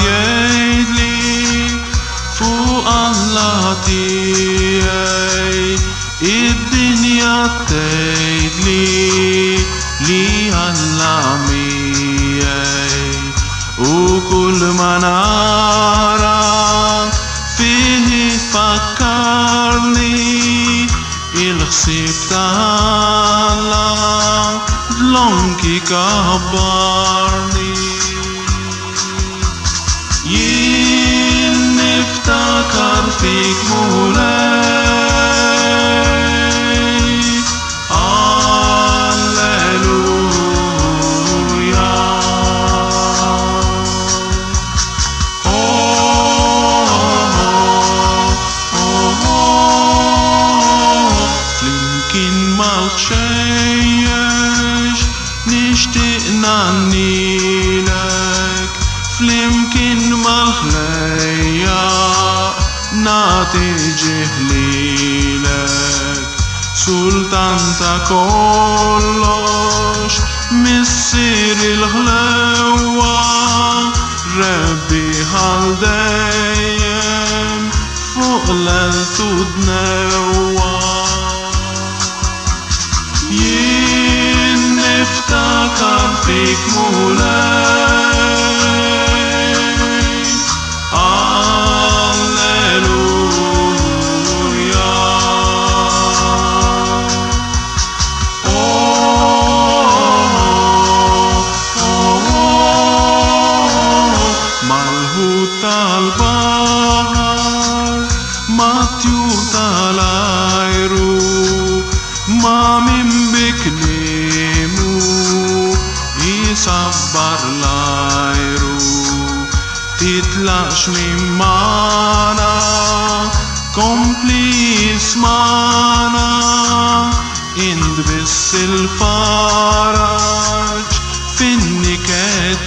jgħidli fuq Alla tiegħi id-dinja tgħidli li Alla miegħi u kull ma nara fih ifakkarni il-ħsieb ta' Allonki kabbarni. Jien niftakar fik mulej, Alleluja. Flimkien mal-ċejjex nixtieq nannilek, flimkien mal-ħlejjaq nagħti ġiħlilek, Sultan ta' kollox, missier il-ħlewwa, Rebbi ħal dejjem fuq l-elt u d-newwa. Jien niftakar fik mulej, Alleluja. Mal-ħut tal-baħar, mat-tjur tal-ajru, ma' min biklimu jisabbar l-ajru, titlaqx minn mana, kompli jismana, indbiss il-faraġ fin-niket